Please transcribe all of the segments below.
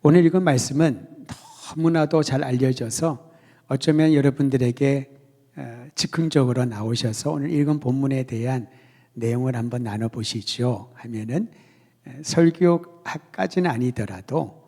오늘 읽은 말씀은 너무나도 잘 알려져서 어쩌면 여러분들에게 즉흥적으로 나오셔서 오늘 읽은 본문에 대한 내용을 한번 나눠보시죠 하면은 설교학까지는 아니더라도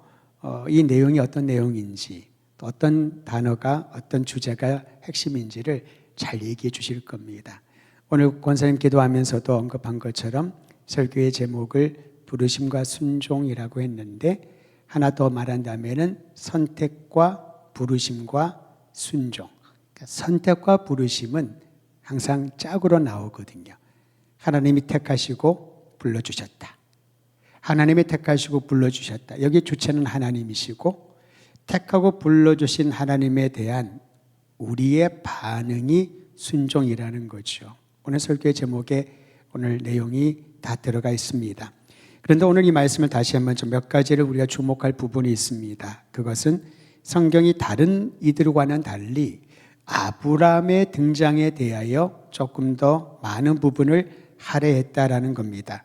이 내용이 어떤 내용인지 또 어떤 단어가 어떤 주제가 핵심인지를 잘 얘기해 주실 겁니다. 오늘 권사님 기도하면서도 언급한 것처럼 설교의 제목을 부르심과 순종이라고 했는데 하나 더 말한다면은 선택과 부르심과 순종. 그러니까 선택과 부르심은 항상 짝으로 나오거든요. 하나님이 택하시고 불러주셨다. 하나님이 택하시고 불러주셨다. 여기 주체는 하나님이시고 택하고 불러주신 하나님에 대한 우리의 반응이 순종이라는 거죠. 오늘 설교의 제목에 오늘 내용이 다 들어가 있습니다. 그런데 오늘 이 말씀을 다시 한번 좀 몇 가지를 우리가 주목할 부분이 있습니다. 그것은 성경이 다른 이들과는 달리 아브라함의 등장에 대하여 조금 더 많은 부분을 할애했다라는 겁니다.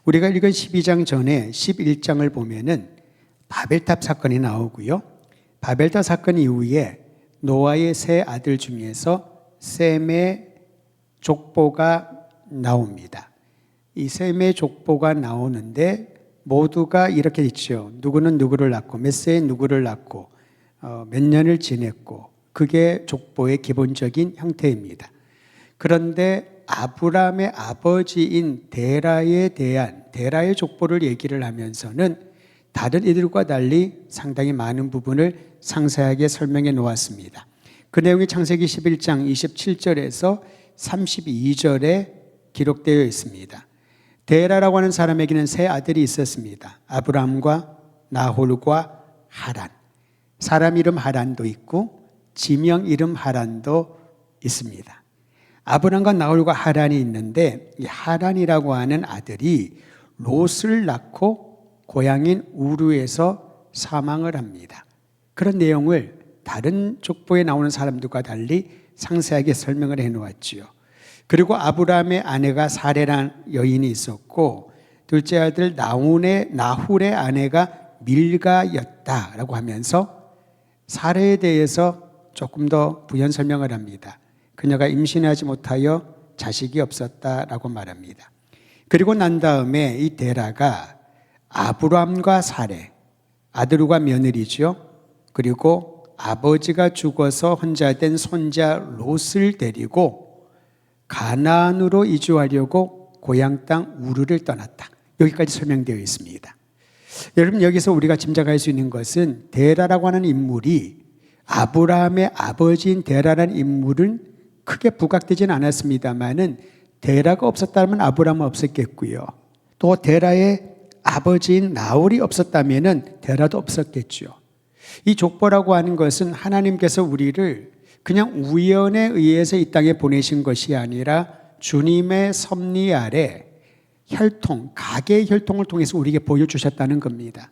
우리가 읽은 12장 전에 11장을 보면은 바벨탑 사건이 나오고요. 바벨탑 사건 이후에 노아의 세 아들 중에서 셈의 족보가 나옵니다. 이 셈의 족보가 나오는데 모두가 이렇게 있죠. 누구는 누구를 낳고 몇 세에 누구를 낳고 몇 년을 지냈고 그게 족보의 기본적인 형태입니다. 그런데 아브라함의 아버지인 데라에 대한 데라의 족보를 얘기를 하면서는 다른 이들과 달리 상당히 많은 부분을 상세하게 설명해 놓았습니다. 그 내용이 창세기 11장 27절에서 32절에 기록되어 있습니다. 데라라고 하는 사람에게는 세 아들이 있었습니다. 아브람과 나홀과 하란. 사람 이름 하란도 있고 지명 이름 하란도 있습니다. 아브람과 나홀과 하란이 있는데 이 하란이라고 하는 아들이 롯을 낳고 고향인 우르에서 사망을 합니다. 그런 내용을 다른 족보에 나오는 사람들과 달리 상세하게 설명을 해놓았지요. 그리고 아브라함의 아내가 사레라는 여인이 있었고 둘째 아들 나훌의 아내가 밀가였다라고 하면서 사레에 대해서 조금 더 부연 설명을 합니다. 그녀가 임신하지 못하여 자식이 없었다라고 말합니다. 그리고 난 다음에 이 데라가 아브람과 사레, 아들과 며느리죠. 그리고 아버지가 죽어서 혼자 된 손자 롯을 데리고 가나안으로 이주하려고 고향 땅 우르를 떠났다. 여기까지 설명되어 있습니다. 여러분 여기서 우리가 짐작할 수 있는 것은 데라라고 하는 인물이 아브라함의 아버지인 데라라는 인물은 크게 부각되지는 않았습니다만은 데라가 없었다면 아브라함은 없었겠고요. 또 데라의 아버지인 나홀이 없었다면은 데라도 없었겠죠. 이 족보라고 하는 것은 하나님께서 우리를 그냥 우연에 의해서 이 땅에 보내신 것이 아니라 주님의 섭리 아래 혈통, 가계의 혈통을 통해서 우리에게 보여주셨다는 겁니다.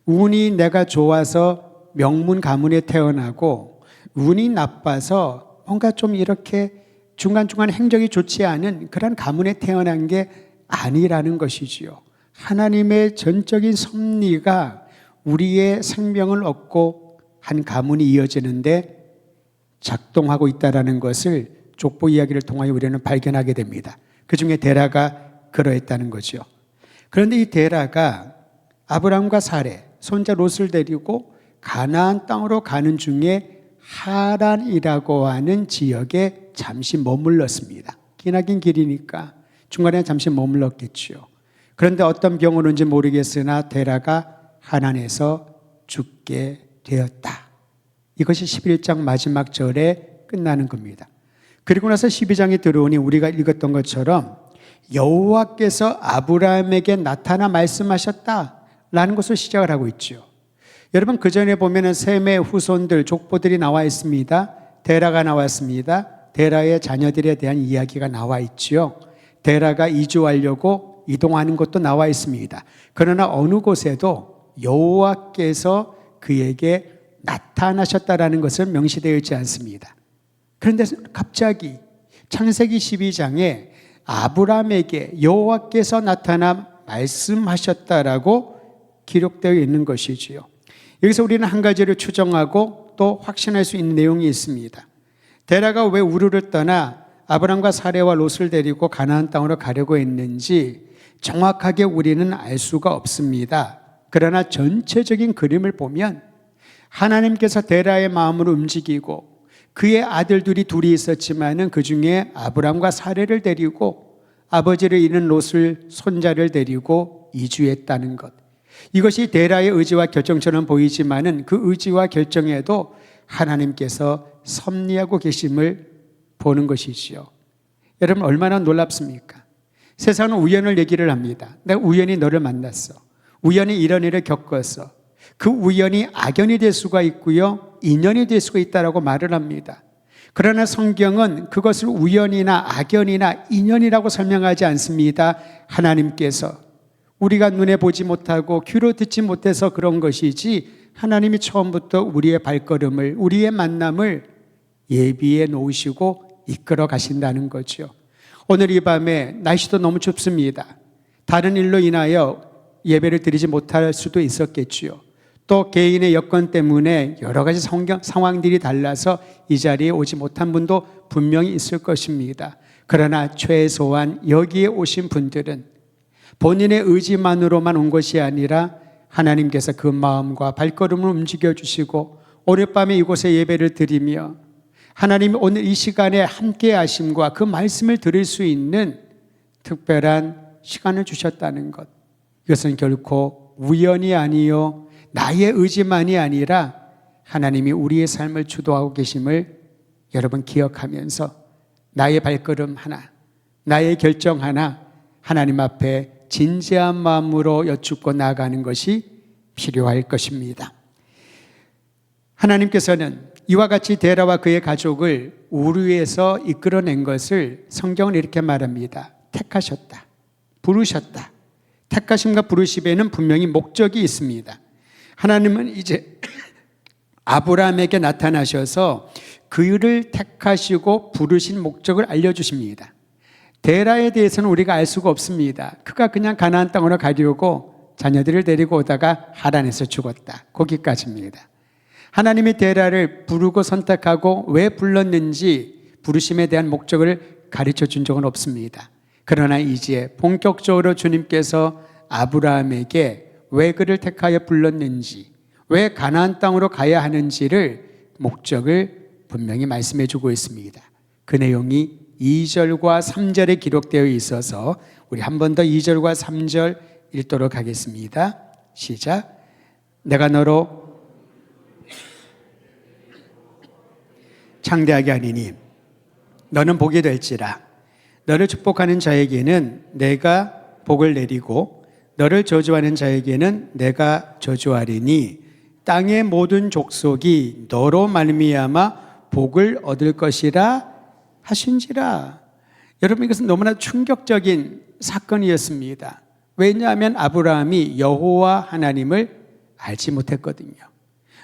운이 내가 좋아서 명문 가문에 태어나고 운이 나빠서 뭔가 좀 이렇게 중간중간 행적이 좋지 않은 그런 가문에 태어난 게 아니라는 것이지요. 하나님의 전적인 섭리가 우리의 생명을 얻고 한 가문이 이어지는데 작동하고 있다는 것을 족보 이야기를 통하여 우리는 발견하게 됩니다. 그 중에 데라가 그러했다는 거죠. 그런데 이 데라가 아브람과 사레, 손자 롯을 데리고 가나안 땅으로 가는 중에 하란이라고 하는 지역에 잠시 머물렀습니다. 기나긴 길이니까 중간에 잠시 머물렀겠죠. 그런데 어떤 병으로인지 모르겠으나 데라가 하란에서 죽게 되었다. 이것이 11장 마지막 절에 끝나는 겁니다. 그리고 나서 12장에 들어오니 우리가 읽었던 것처럼 여호와께서 아브라함에게 나타나 말씀하셨다라는 것을 시작을 하고 있죠. 여러분 그 전에 보면은 셈의 후손들 족보들이 나와 있습니다. 데라가 나왔습니다. 데라의 자녀들에 대한 이야기가 나와 있죠. 데라가 이주하려고 이동하는 것도 나와 있습니다. 그러나 어느 곳에도 여호와께서 그에게 나타나셨다라는 것은 명시되어 있지 않습니다. 그런데 갑자기 창세기 12장에 아브라함에게 여호와께서 나타나 말씀하셨다라고 기록되어 있는 것이지요. 여기서 우리는 한 가지를 추정하고 또 확신할 수 있는 내용이 있습니다. 데라가 왜 우르를 떠나 아브람과 사레와 롯을 데리고 가나안 땅으로 가려고 했는지 정확하게 우리는 알 수가 없습니다. 그러나 전체적인 그림을 보면 하나님께서 데라의 마음을 움직이고 그의 아들들이 둘이 있었지만은 그 중에 아브람과 사레를 데리고 아버지를 잃은 롯을 손자를 데리고 이주했다는 것. 이것이 데라의 의지와 결정처럼 보이지만은 그 의지와 결정에도 하나님께서 섭리하고 계심을 보는 것이지요. 여러분 얼마나 놀랍습니까? 세상은 우연을 얘기를 합니다. 내가 우연히 너를 만났어. 우연히 이런 일을 겪었어. 그 우연이 악연이 될 수가 있고요, 인연이 될 수가 있다라고 말을 합니다. 그러나 성경은 그것을 우연이나 악연이나 인연이라고 설명하지 않습니다. 하나님께서 우리가 눈에 보지 못하고 귀로 듣지 못해서 그런 것이지 하나님이 처음부터 우리의 발걸음을, 우리의 만남을 예비해 놓으시고 이끌어 가신다는 거죠. 오늘 이 밤에 날씨도 너무 춥습니다. 다른 일로 인하여 예배를 드리지 못할 수도 있었겠지요. 또 개인의 여건 때문에 여러 가지 상황들이 달라서 이 자리에 오지 못한 분도 분명히 있을 것입니다. 그러나 최소한 여기에 오신 분들은 본인의 의지만으로만 온 것이 아니라 하나님께서 그 마음과 발걸음을 움직여 주시고 오늘 밤에 이곳에 예배를 드리며 하나님이 오늘 이 시간에 함께 하심과 그 말씀을 들을 수 있는 특별한 시간을 주셨다는 것. 이것은 결코 우연이 아니요 나의 의지만이 아니라 하나님이 우리의 삶을 주도하고 계심을 여러분 기억하면서 나의 발걸음 하나, 나의 결정 하나 하나님 앞에 진지한 마음으로 여쭙고 나아가는 것이 필요할 것입니다. 하나님께서는 이와 같이 데라와 그의 가족을 우르에서 이끌어낸 것을 성경은 이렇게 말합니다. 택하셨다, 부르셨다. 택하심과 부르심에는 분명히 목적이 있습니다. 하나님은 이제 아브라함에게 나타나셔서 그를 택하시고 부르신 목적을 알려주십니다. 데라에 대해서는 우리가 알 수가 없습니다. 그가 그냥 가나안 땅으로 가려고 자녀들을 데리고 오다가 하란에서 죽었다. 거기까지입니다. 하나님이 데라를 부르고 선택하고 왜 불렀는지 부르심에 대한 목적을 가르쳐 준 적은 없습니다. 그러나 이제 본격적으로 주님께서 아브라함에게 왜 그를 택하여 불렀는지, 왜 가나안 땅으로 가야 하는지를 목적을 분명히 말씀해 주고 있습니다. 그 내용이 2절과 3절에 기록되어 있어서 우리 한 번 더 2절과 3절 읽도록 하겠습니다. 시작. 내가 너로 창대하게 하리니 너는 복이 될지라. 너를 축복하는 자에게는 내가 복을 내리고 너를 저주하는 자에게는 내가 저주하리니 땅의 모든 족속이 너로 말미암아 복을 얻을 것이라 하신지라. 여러분 이것은 너무나 충격적인 사건이었습니다. 왜냐하면 아브라함이 여호와 하나님을 알지 못했거든요.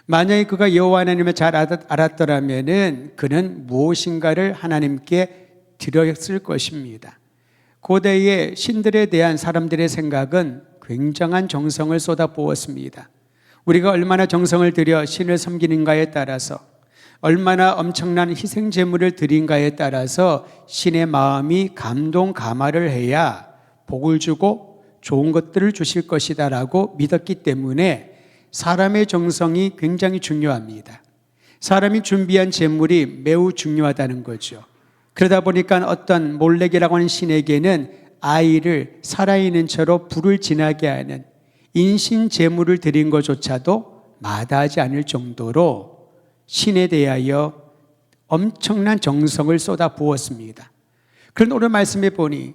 만약에 그가 여호와 하나님을 잘 알았더라면 그는 무엇인가를 하나님께 드렸을 것입니다. 고대의 신들에 대한 사람들의 생각은 굉장한 정성을 쏟아부었습니다. 우리가 얼마나 정성을 들여 신을 섬기는가에 따라서, 얼마나 엄청난 희생 제물을 드린가에 따라서 신의 마음이 감동 감화를 해야 복을 주고 좋은 것들을 주실 것이다라고 믿었기 때문에 사람의 정성이 굉장히 중요합니다. 사람이 준비한 제물이 매우 중요하다는 거죠. 그러다 보니까 어떤 몰렉이라고 하는 신에게는 아이를 살아있는 채로 불을 지나게 하는 인신 제물을 드린 것조차도 마다하지 않을 정도로 신에 대하여 엄청난 정성을 쏟아 부었습니다. 그런데 오늘 말씀해 보니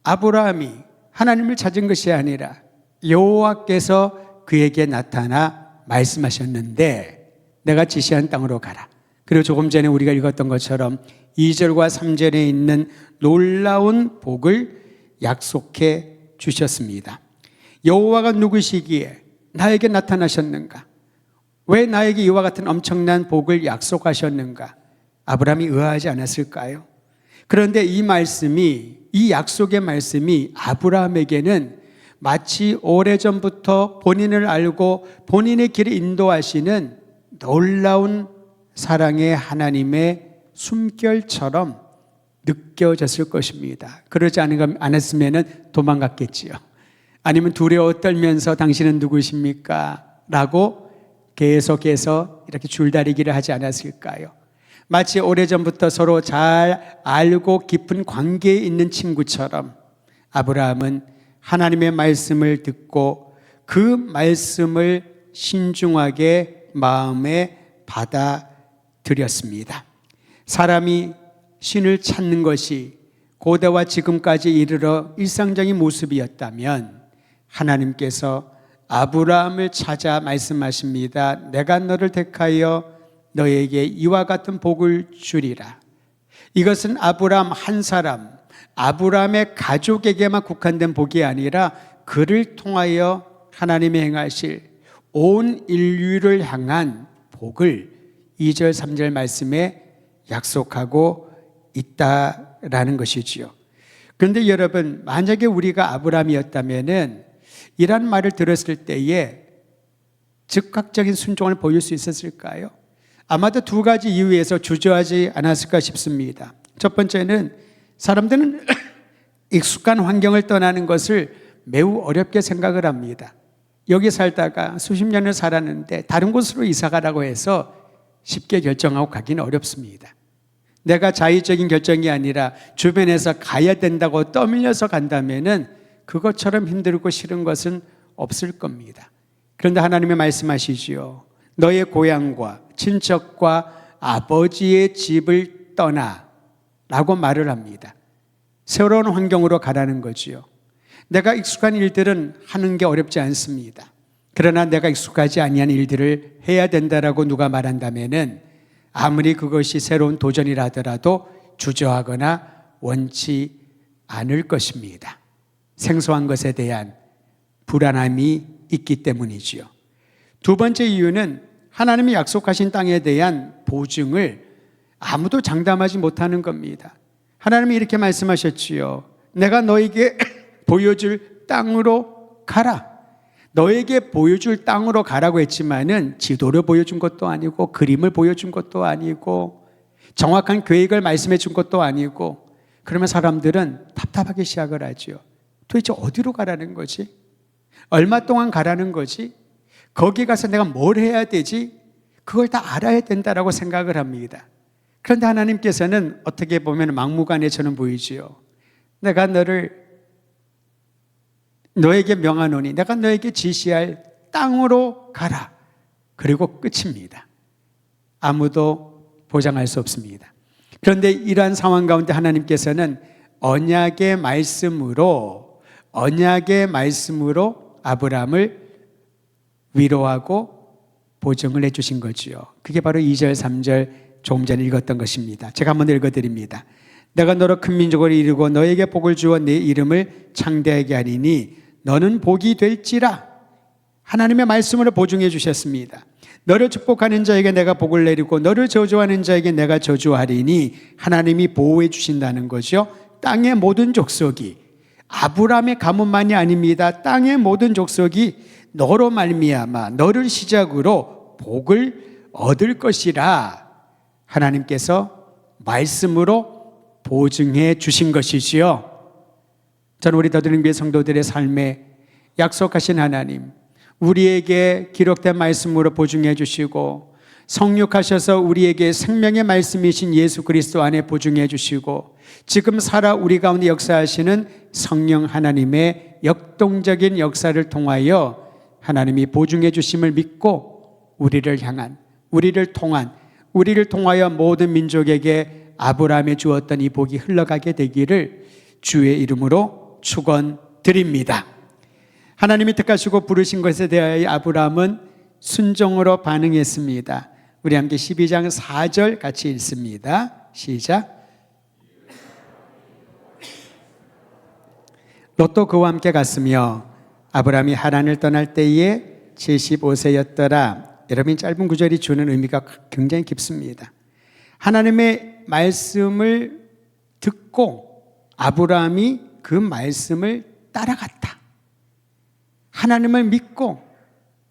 아브라함이 하나님을 찾은 것이 아니라 여호와께서 그에게 나타나 말씀하셨는데 내가 지시한 땅으로 가라. 그리고 조금 전에 우리가 읽었던 것처럼 2절과 3절에 있는 놀라운 복을 약속해 주셨습니다. 여호와가 누구시기에 나에게 나타나셨는가? 왜 나에게 이와 같은 엄청난 복을 약속하셨는가? 아브라함이 의아하지 않았을까요? 그런데 이 말씀이, 이 약속의 말씀이 아브라함에게는 마치 오래전부터 본인을 알고 본인의 길을 인도하시는 놀라운 사랑의 하나님의 숨결처럼 느껴졌을 것입니다. 그러지 않았으면 도망갔겠지요. 아니면 두려워 떨면서 당신은 누구십니까? 라고 계속해서 이렇게 줄다리기를 하지 않았을까요? 마치 오래전부터 서로 잘 알고 깊은 관계에 있는 친구처럼 아브라함은 하나님의 말씀을 듣고 그 말씀을 신중하게 마음에 받아들였습니다. 사람이 신을 찾는 것이 고대와 지금까지 이르러 일상적인 모습이었다면 하나님께서 아브라함을 찾아 말씀하십니다. 내가 너를 택하여 너에게 이와 같은 복을 주리라. 이것은 아브라함 한 사람, 아브라함의 가족에게만 국한된 복이 아니라 그를 통하여 하나님이 행하실 온 인류를 향한 복을 2절 3절 말씀에 약속하고 있다라는 것이지요. 그런데 여러분, 만약에 우리가 아브라함이었다면은 이런 말을 들었을 때에 즉각적인 순종을 보일 수 있었을까요? 아마도 두 가지 이유에서 주저하지 않았을까 싶습니다. 첫 번째는 사람들은 익숙한 환경을 떠나는 것을 매우 어렵게 생각을 합니다. 여기 살다가 수십 년을 살았는데 다른 곳으로 이사 가라고 해서 쉽게 결정하고 가기는 어렵습니다. 내가 자의적인 결정이 아니라 주변에서 가야 된다고 떠밀려서 간다면은 그것처럼 힘들고 싫은 것은 없을 겁니다. 그런데 하나님이 말씀하시지요. 너의 고향과 친척과 아버지의 집을 떠나 라고 말을 합니다. 새로운 환경으로 가라는 거지요. 내가 익숙한 일들은 하는 게 어렵지 않습니다. 그러나 내가 익숙하지 아니한 일들을 해야 된다라고 누가 말한다면은 아무리 그것이 새로운 도전이라 하더라도 주저하거나 원치 않을 것입니다. 생소한 것에 대한 불안함이 있기 때문이지요. 두 번째 이유는 하나님이 약속하신 땅에 대한 보증을 아무도 장담하지 못하는 겁니다. 하나님이 이렇게 말씀하셨지요. 내가 너에게 보여줄 땅으로 가라. 너에게 보여줄 땅으로 가라고 했지만은 지도를 보여준 것도 아니고 그림을 보여준 것도 아니고 정확한 계획을 말씀해 준 것도 아니고 그러면 사람들은 답답하기 시작을 하죠. 도대체 어디로 가라는 거지? 얼마 동안 가라는 거지? 거기 가서 내가 뭘 해야 되지? 그걸 다 알아야 된다라고 생각을 합니다. 그런데 하나님께서는 어떻게 보면 막무가내처럼 보이지요. 내가 너에게 명하노니 내가 너에게 지시할 땅으로 가라. 그리고 끝입니다. 아무도 보장할 수 없습니다. 그런데 이러한 상황 가운데 하나님께서는 언약의 말씀으로 아브라함을 위로하고 보증을 해주신 거지요. 그게 바로 2절 3절 조금 전에 읽었던 것입니다. 제가 한번 읽어드립니다. 내가 너로 큰 민족을 이루고 너에게 복을 주어 내 이름을 창대하게 하리니 너는 복이 될지라. 하나님의 말씀으로 보증해 주셨습니다. 너를 축복하는 자에게 내가 복을 내리고 너를 저주하는 자에게 내가 저주하리니 하나님이 보호해 주신다는 거죠. 땅의 모든 족속이, 아브라함의 가문만이 아닙니다. 땅의 모든 족속이 너로 말미암아 너를 시작으로 복을 얻을 것이라 하나님께서 말씀으로 보증해 주신 것이지요. 저는 우리 더드림교회 성도들의 삶에 약속하신 하나님, 우리에게 기록된 말씀으로 보증해 주시고 성육하셔서 우리에게 생명의 말씀이신 예수 그리스도 안에 보증해 주시고 지금 살아 우리 가운데 역사하시는 성령 하나님의 역동적인 역사를 통하여 하나님이 보증해 주심을 믿고 우리를 통하여 모든 민족에게 아브라함에 주었던 이 복이 흘러가게 되기를 주의 이름으로 축원드립니다. 하나님이 택하시고 부르신 것에 대하여 아브라함은 순종으로 반응했습니다. 우리 함께 12장 4절 같이 읽습니다. 시작. 롯도 그와 함께 갔으며 아브라함이 하란을 떠날 때에 75세였더라. 여러분, 짧은 구절이 주는 의미가 굉장히 깊습니다. 하나님의 말씀을 듣고 아브라함이 그 말씀을 따라갔다. 하나님을 믿고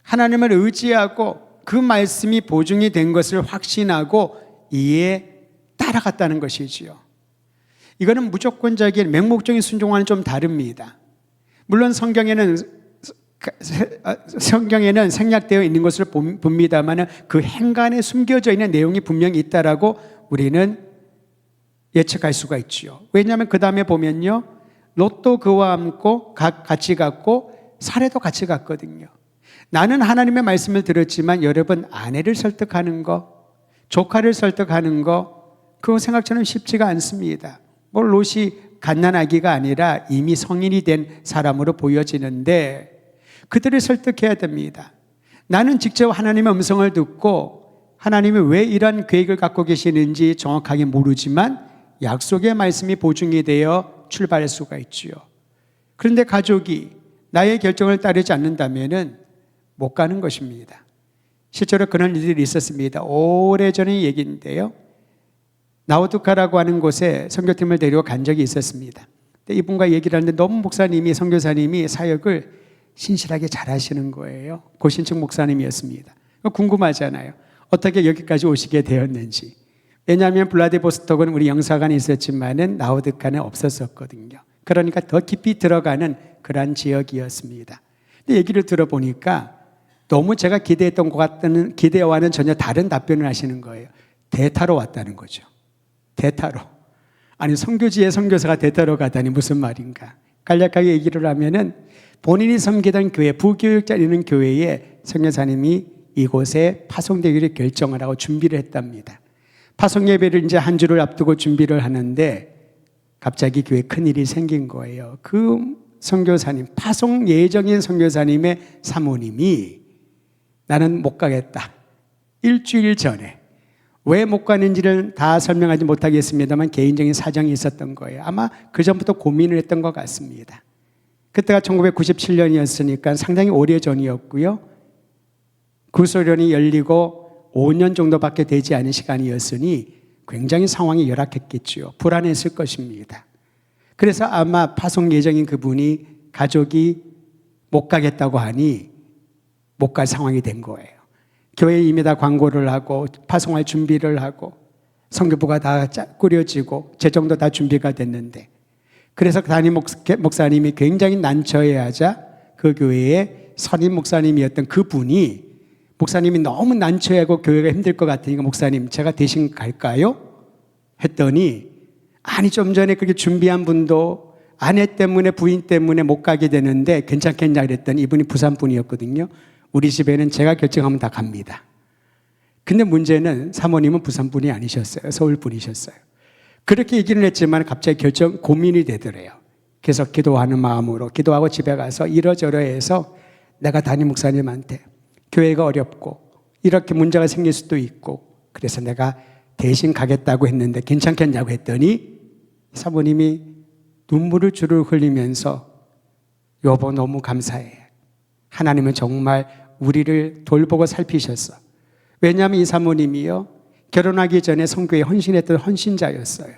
하나님을 의지하고 그 말씀이 보증이 된 것을 확신하고 이에 따라갔다는 것이지요. 이거는 무조건적인 맹목적인 순종과는 좀 다릅니다. 물론 성경에는 생략되어 있는 것을 봅니다만 그 행간에 숨겨져 있는 내용이 분명히 있다라고 우리는 예측할 수가 있지요. 왜냐하면 그 다음에 보면요, 롯도 그와 함께 같이 갔고 사례도 같이 갔거든요. 나는 하나님의 말씀을 들었지만 여러분, 아내를 설득하는 거, 조카를 설득하는 거, 그거 생각처럼 쉽지가 않습니다. 롯이 갓난아기가 아니라 이미 성인이 된 사람으로 보여지는데 그들을 설득해야 됩니다. 나는 직접 하나님의 음성을 듣고 하나님이 왜 이런 계획을 갖고 계시는지 정확하게 모르지만 약속의 말씀이 보증이 되어 출발할 수가 있지요. 그런데 가족이 나의 결정을 따르지 않는다면은 못 가는 것입니다. 실제로 그런 일들이 있었습니다. 오래전의 얘기인데요. 나우두카라고 하는 곳에 선교팀을 데리고 간 적이 있었습니다. 근데 이분과 얘기를 하는데 너무 선교사님이 사역을 신실하게 잘 하시는 거예요. 고신층 목사님이었습니다. 궁금하잖아요. 어떻게 여기까지 오시게 되었는지. 왜냐하면 블라디보스톡은 우리 영사관이 있었지만은 나우두카는 없었었거든요. 그러니까 더 깊이 들어가는 그러한 지역이었습니다. 근데 얘기를 들어보니까 너무 제가 기대했던 것 같다는 기대와는 전혀 다른 답변을 하시는 거예요. 대타로 왔다는 거죠. 대타로. 아니, 선교지에 선교사가 대타로 가다니 무슨 말인가. 간략하게 얘기를 하면은 본인이 섬기던 교회, 부교육자 있는 교회에 선교사님이 이곳에 파송되기를 결정을 하고 준비를 했답니다. 파송 예배를 이제 한 주를 앞두고 준비를 하는데 갑자기 교회에 큰일이 생긴 거예요. 그 선교사님, 파송 예정인 선교사님의 사모님이 나는 못 가겠다. 일주일 전에. 왜 못 가는지를 다 설명하지 못하겠습니다만 개인적인 사정이 있었던 거예요. 아마 그 전부터 고민을 했던 것 같습니다. 그때가 1997년이었으니까 상당히 오래전이었고요. 구소련이 열리고 5년 정도밖에 되지 않은 시간이었으니 굉장히 상황이 열악했겠죠. 불안했을 것입니다. 그래서 아마 파송 예정인 그분이 가족이 못 가겠다고 하니 못 갈 상황이 된 거예요. 교회에 이미 다 광고를 하고 파송할 준비를 하고 선교부가 다 꾸려지고 재정도 다 준비가 됐는데 그래서 담임 목사님이 굉장히 난처해하자 그 교회의 선임 목사님이었던 그분이 목사님이 너무 난처해하고 교회가 힘들 것 같으니까 목사님 제가 대신 갈까요? 했더니 아니 좀 전에 그렇게 준비한 분도 아내 때문에 부인 때문에 못 가게 되는데 괜찮겠냐 그랬더니 이분이 부산 분이었거든요. 우리 집에는 제가 결정하면 다 갑니다. 근데 문제는 사모님은 부산 분이 아니셨어요. 서울 분이셨어요. 그렇게 얘기는 했지만 갑자기 고민이 되더래요. 그래서 기도하는 마음으로 기도하고 집에 가서 이러저러해서 내가 담임 목사님한테 교회가 어렵고 이렇게 문제가 생길 수도 있고 그래서 내가 대신 가겠다고 했는데 괜찮겠냐고 했더니 사모님이 눈물을 주르륵 흘리면서 여보 너무 감사해. 하나님은 정말 우리를 돌보고 살피셨어. 왜냐하면 이 사모님이요 결혼하기 전에 선교에 헌신했던 헌신자였어요.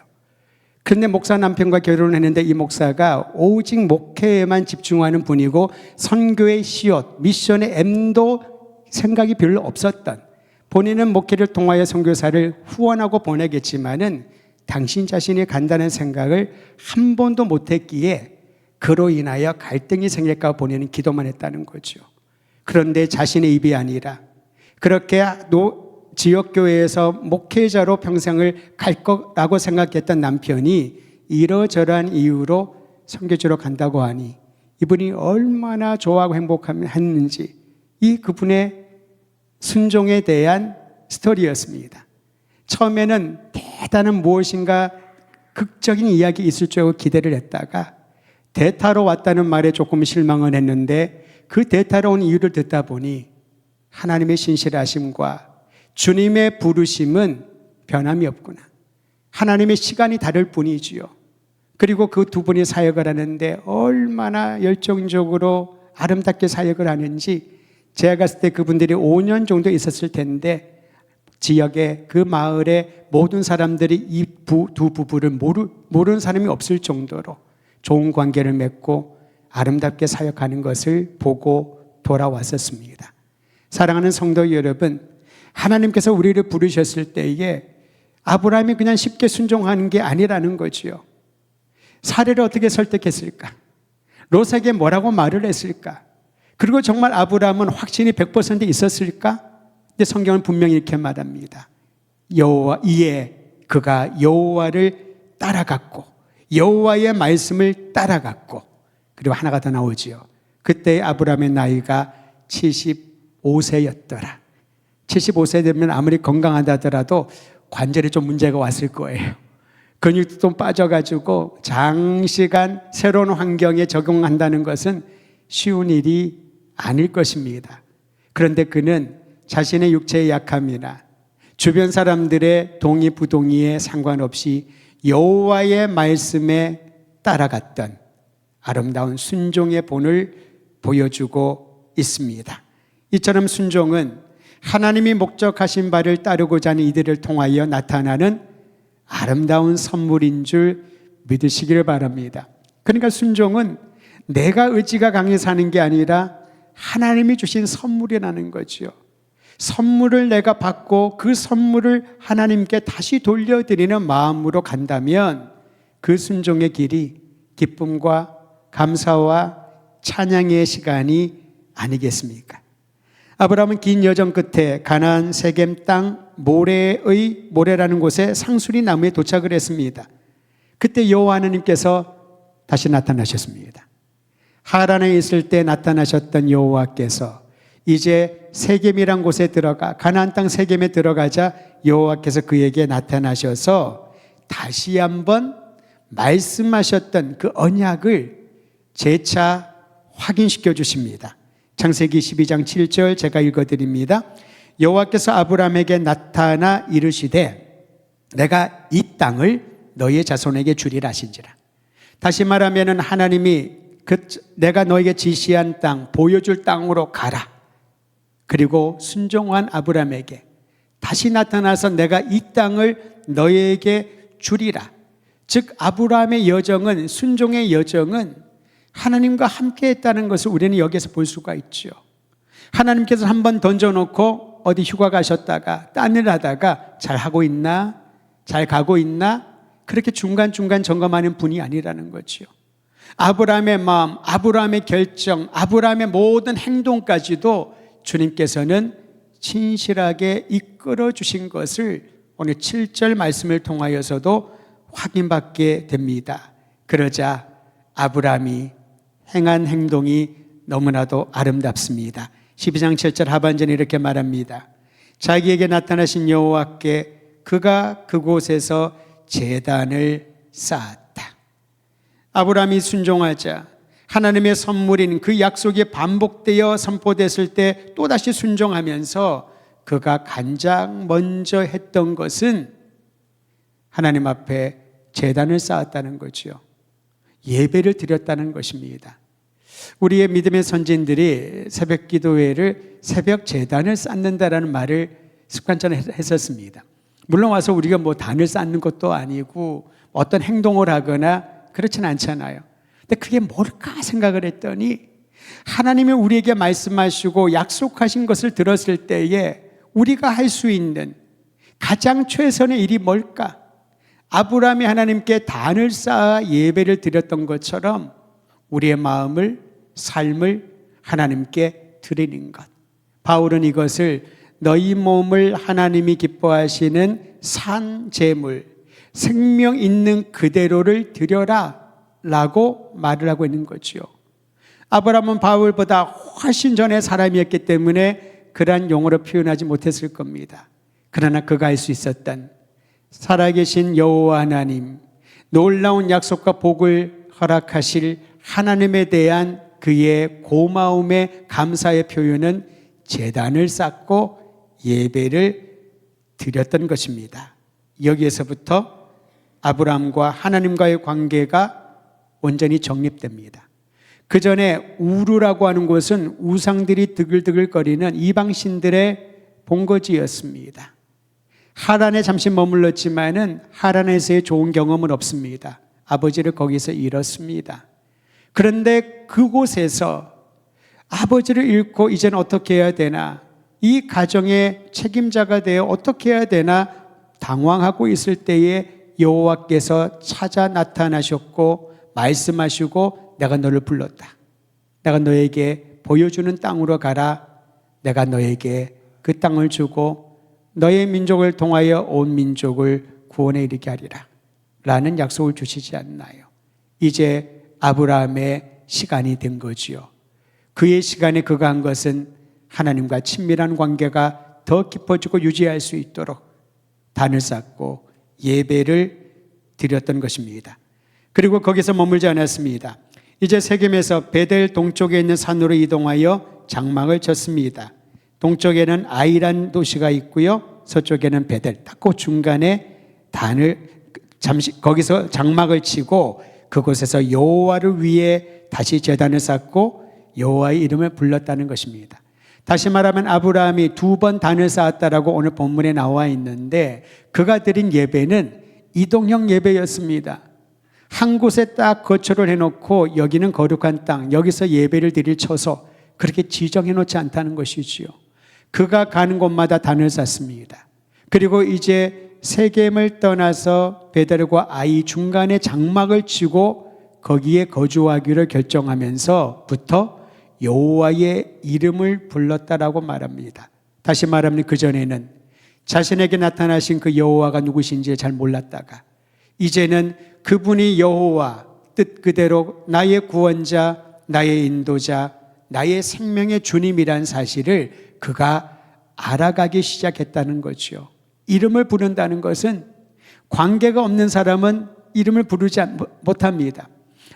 그런데 목사 남편과 결혼했는데 이 목사가 오직 목회에만 집중하는 분이고 선교의 시옷, 미션의 M도 생각이 별로 없었던 본인은 목회를 통하여 선교사를 후원하고 보내겠지만은 당신 자신이 간다는 생각을 한 번도 못했기에 그로 인하여 갈등이 생길까 본인은 기도만 했다는 거죠. 그런데 자신의 입이 아니라 그렇게 지역교회에서 목회자로 평생을 갈 거라고 생각했던 남편이 이러저러한 이유로 선교지로 간다고 하니 이분이 얼마나 좋아하고 행복했는지 이 그분의 순종에 대한 스토리였습니다. 처음에는 대단한 무엇인가 극적인 이야기 있을 줄 알고 기대를 했다가 대타로 왔다는 말에 조금 실망을 했는데 그 대타로 온 이유를 듣다 보니 하나님의 신실하심과 주님의 부르심은 변함이 없구나. 하나님의 시간이 다를 뿐이지요. 그리고 그 두 분이 사역을 하는데 얼마나 열정적으로 아름답게 사역을 하는지 제가 갔을 때 그분들이 5년 정도 있었을 텐데 지역에 그 마을에 모든 사람들이 이 두 부부를 모르는 사람이 없을 정도로 좋은 관계를 맺고 아름답게 사역하는 것을 보고 돌아왔었습니다. 사랑하는 성도 여러분, 하나님께서 우리를 부르셨을 때에 아브라함이 그냥 쉽게 순종하는 게 아니라는 거지요. 사례를 어떻게 설득했을까? 롯에게 뭐라고 말을 했을까? 그리고 정말 아브라함은 확신이 100% 있었을까? 근데 성경은 분명히 이렇게 말합니다. 이에 그가 여호와를 따라갔고 여호와의 말씀을 따라갔고, 그리고 하나가 더 나오지요. 그때 아브라함의 나이가 75세였더라. 75세 되면 아무리 건강하다 하더라도 관절에 좀 문제가 왔을 거예요. 근육도 좀 빠져가지고 장시간 새로운 환경에 적응한다는 것은 쉬운 일이 아닐 것입니다. 그런데 그는 자신의 육체의 약함이나 주변 사람들의 동의 부동의에 상관없이 여호와의 말씀에 따라갔던 아름다운 순종의 본을 보여주고 있습니다. 이처럼 순종은 하나님이 목적하신 바를 따르고자 하는 이들을 통하여 나타나는 아름다운 선물인 줄 믿으시기를 바랍니다. 그러니까 순종은 내가 의지가 강해서 하는 게 아니라 하나님이 주신 선물이라는 거죠. 선물을 내가 받고 그 선물을 하나님께 다시 돌려드리는 마음으로 간다면 그 순종의 길이 기쁨과 감사와 찬양의 시간이 아니겠습니까? 아브라함은 긴 여정 끝에 가나안 세겜 땅 모레라는 곳에 상수리 나무에 도착을 했습니다. 그때 여호와 하나님께서 다시 나타나셨습니다. 하란에 있을 때 나타나셨던 여호와께서 이제 세겜이란 곳에 들어가 가나안 땅 세겜에 들어가자 여호와께서 그에게 나타나셔서 다시 한번 말씀하셨던 그 언약을 재차 확인시켜 주십니다. 창세기 12장 7절 제가 읽어드립니다. 여호와께서 아브라함에게 나타나 이르시되 내가 이 땅을 너희의 자손에게 주리라 하신지라. 다시 말하면 하나님이 내가 너에게 지시한 땅, 보여줄 땅으로 가라. 그리고 순종한 아브라함에게 다시 나타나서 내가 이 땅을 너에게 주리라. 즉 아브라함의 여정은, 순종의 여정은 하나님과 함께 했다는 것을 우리는 여기에서 볼 수가 있죠. 하나님께서 한번 던져놓고 어디 휴가 가셨다가 딴 일 하다가 잘하고 있나? 잘 가고 있나? 그렇게 중간중간 점검하는 분이 아니라는 거죠. 아브라함의 마음, 아브라함의 결정, 아브라함의 모든 행동까지도 주님께서는 진실하게 이끌어 주신 것을 오늘 7절 말씀을 통하여서도 확인받게 됩니다. 그러자 아브라함이 행한 행동이 너무나도 아름답습니다. 12장 7절 하반전에 이렇게 말합니다. 자기에게 나타나신 여호와께 그가 그곳에서 제단을 쌓았다. 아브라함이 순종하자 하나님의 선물인 그 약속이 반복되어 선포됐을 때 또다시 순종하면서 그가 가장 먼저 했던 것은 하나님 앞에 제단을 쌓았다는 거죠. 예배를 드렸다는 것입니다. 우리의 믿음의 선진들이 새벽 기도회를 새벽 제단을 쌓는다라는 말을 습관처럼 했었습니다. 물론 와서 우리가 뭐 단을 쌓는 것도 아니고 어떤 행동을 하거나 그렇진 않잖아요. 근데 그게 뭘까 생각을 했더니 하나님이 우리에게 말씀하시고 약속하신 것을 들었을 때에 우리가 할 수 있는 가장 최선의 일이 뭘까? 아브라함이 하나님께 단을 쌓아 예배를 드렸던 것처럼 우리의 마음을, 삶을 하나님께 드리는 것. 바울은 이것을 너희 몸을 하나님이 기뻐하시는 산 제물, 생명 있는 그대로를 드려라 라고 말을 하고 있는 거죠. 아브라함은 바울보다 훨씬 전에 사람이었기 때문에 그러한 용어로 표현하지 못했을 겁니다. 그러나 그가 할 수 있었던 살아계신 여호와 하나님, 놀라운 약속과 복을 허락하실 하나님에 대한 그의 고마움의 감사의 표현은 제단을 쌓고 예배를 드렸던 것입니다. 여기에서부터 아브라함과 하나님과의 관계가 온전히 정립됩니다. 그 전에 우르라고 하는 곳은 우상들이 드글드글거리는 이방신들의 본거지였습니다. 하란에 잠시 머물렀지만은 하란에서의 좋은 경험은 없습니다. 아버지를 거기서 잃었습니다. 그런데 그곳에서 아버지를 잃고 이제는 어떻게 해야 되나, 이 가정의 책임자가 되어 어떻게 해야 되나 당황하고 있을 때에 여호와께서 찾아 나타나셨고 말씀하시고 내가 너를 불렀다. 내가 너에게 보여주는 땅으로 가라. 내가 너에게 그 땅을 주고 너의 민족을 통하여 온 민족을 구원에 이르게 하리라 라는 약속을 주시지 않나요? 이제 아브라함의 시간이 된 거지요. 그의 시간에 그가 한 것은 하나님과 친밀한 관계가 더 깊어지고 유지할 수 있도록 단을 쌓고 예배를 드렸던 것입니다. 그리고 거기서 머물지 않았습니다. 이제 세겜에서 베델 동쪽에 있는 산으로 이동하여 장막을 쳤습니다. 동쪽에는 아이란 도시가 있고요, 서쪽에는 베델, 딱 그 중간에 단을 잠시 거기서 장막을 치고 그곳에서 여호와를 위해 다시 제단을 쌓고 여호와의 이름을 불렀다는 것입니다. 다시 말하면 아브라함이 2번 단을 쌓았다라고 오늘 본문에 나와 있는데 그가 드린 예배는 이동형 예배였습니다. 한 곳에 딱 거처를 해놓고 여기는 거룩한 땅, 여기서 예배를 드릴 처소 그렇게 지정해 놓지 않다는 것이지요. 그가 가는 곳마다 단을 쌓습니다. 그리고 이제 세겜을 떠나서 베델과 아이 중간에 장막을 치고 거기에 거주하기를 결정하면서부터 여호와의 이름을 불렀다라고 말합니다. 다시 말하면 그전에는 자신에게 나타나신 그 여호와가 누구신지 잘 몰랐다가 이제는 그분이 여호와, 뜻 그대로 나의 구원자, 나의 인도자, 나의 생명의 주님이란 사실을 그가 알아가기 시작했다는 거죠. 이름을 부른다는 것은 관계가 없는 사람은 이름을 부르지 못합니다.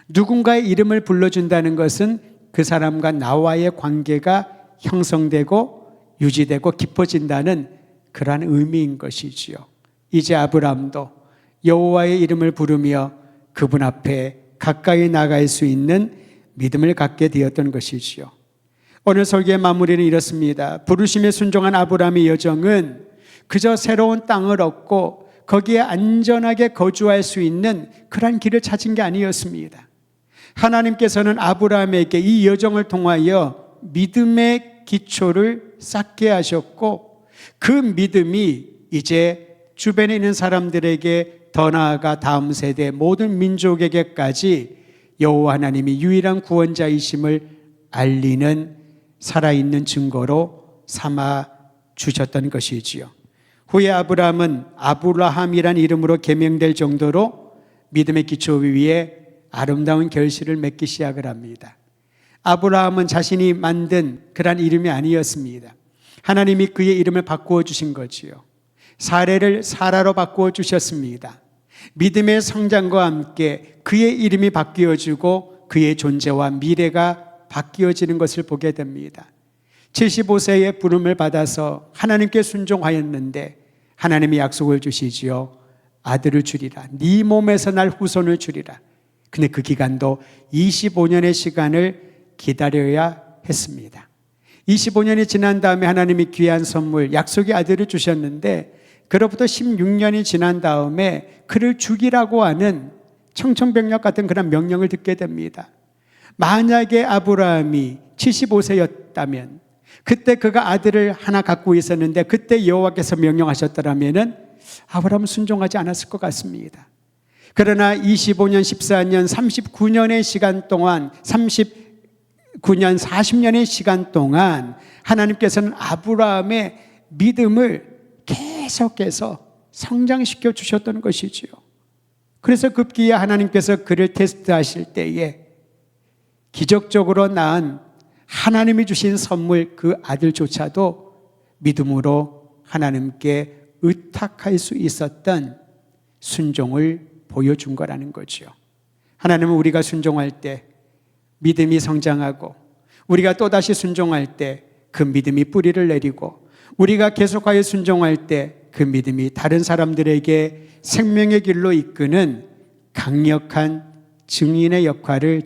누군가의 이름을 불러준다는 것은 그 사람과 나와의 관계가 형성되고 유지되고 깊어진다는 그러한 의미인 것이지요. 이제 아브라함도 여호와의 이름을 부르며 그분 앞에 가까이 나갈 수 있는 믿음을 갖게 되었던 것이지요. 오늘 설교의 마무리는 이렇습니다. 부르심에 순종한 아브라함의 여정은 그저 새로운 땅을 얻고 거기에 안전하게 거주할 수 있는 그런 길을 찾은 게 아니었습니다. 하나님께서는 아브라함에게 이 여정을 통하여 믿음의 기초를 쌓게 하셨고 그 믿음이 이제 주변에 있는 사람들에게 더 나아가 다음 세대 모든 민족에게까지 여호와 하나님이 유일한 구원자이심을 알리는 살아있는 증거로 삼아 주셨던 것이지요. 후에 아브라함은 아브라함이란 이름으로 개명될 정도로 믿음의 기초 위에 아름다운 결실을 맺기 시작을 합니다. 아브라함은 자신이 만든 그런 이름이 아니었습니다. 하나님이 그의 이름을 바꾸어 주신 거지요. 사례를 사라로 바꾸어 주셨습니다. 믿음의 성장과 함께 그의 이름이 바뀌어지고 그의 존재와 미래가 바뀌어지는 것을 보게 됩니다. 75세의 부름을 받아서 하나님께 순종하였는데 하나님이 약속을 주시지요. 아들을 주리라. 네 몸에서 날 후손을 주리라. 근데 그 기간도 25년의 시간을 기다려야 했습니다. 25년이 지난 다음에 하나님이 귀한 선물, 약속의 아들을 주셨는데 그로부터 16년이 지난 다음에 그를 죽이라고 하는 청천벽력 같은 그런 명령을 듣게 됩니다. 만약에 아브라함이 75세였다면 그때 그가 아들을 하나 갖고 있었는데 그때 여호와께서 명령하셨더라면 아브라함은 순종하지 않았을 것 같습니다. 그러나 25년, 14년, 39년의 시간 동안 39년, 40년의 시간 동안 하나님께서는 아브라함의 믿음을 계속해서 성장시켜 주셨던 것이지요. 그래서 급기야 하나님께서 그를 테스트하실 때에 기적적으로 낳은 하나님이 주신 선물 그 아들조차도 믿음으로 하나님께 의탁할 수 있었던 순종을 보여준 거라는 거죠. 하나님은 우리가 순종할 때 믿음이 성장하고 우리가 또다시 순종할 때 그 믿음이 뿌리를 내리고 우리가 계속하여 순종할 때 그 믿음이 다른 사람들에게 생명의 길로 이끄는 강력한 증인의 역할을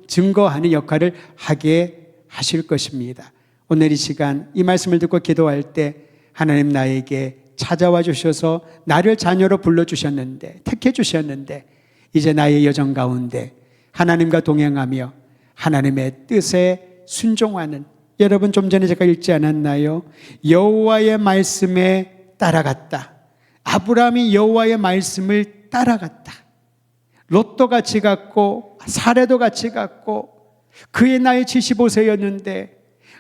증거하는 역할을 하게 하실 것입니다. 오늘 이 시간 이 말씀을 듣고 기도할 때 하나님 나에게 찾아와 주셔서 나를 자녀로 불러주셨는데 택해 주셨는데 이제 나의 여정 가운데 하나님과 동행하며 하나님의 뜻에 순종하는, 여러분 좀 전에 제가 읽지 않았나요? 여호와의 말씀에 따라갔다. 아브라함이 여호와의 말씀을 따라갔다. 롯도 같이 갔고 사례도 같이 갔고 그의 나이 75세였는데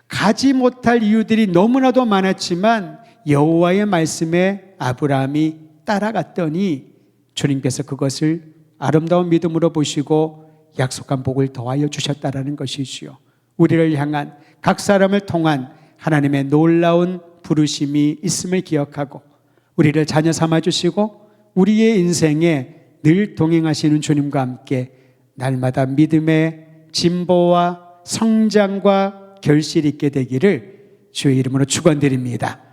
가지 못할 이유들이 너무나도 많았지만 여호와의 말씀에 아브라함이 따라갔더니 주님께서 그것을 아름다운 믿음으로 보시고 약속한 복을 더하여 주셨다라는 것이지요. 우리를 향한 각 사람을 통한 하나님의 놀라운 부르심이 있음을 기억하고 우리를 자녀 삼아주시고 우리의 인생에 늘 동행하시는 주님과 함께 날마다 믿음의 진보와 성장과 결실이 있게 되기를 주의 이름으로 축원드립니다.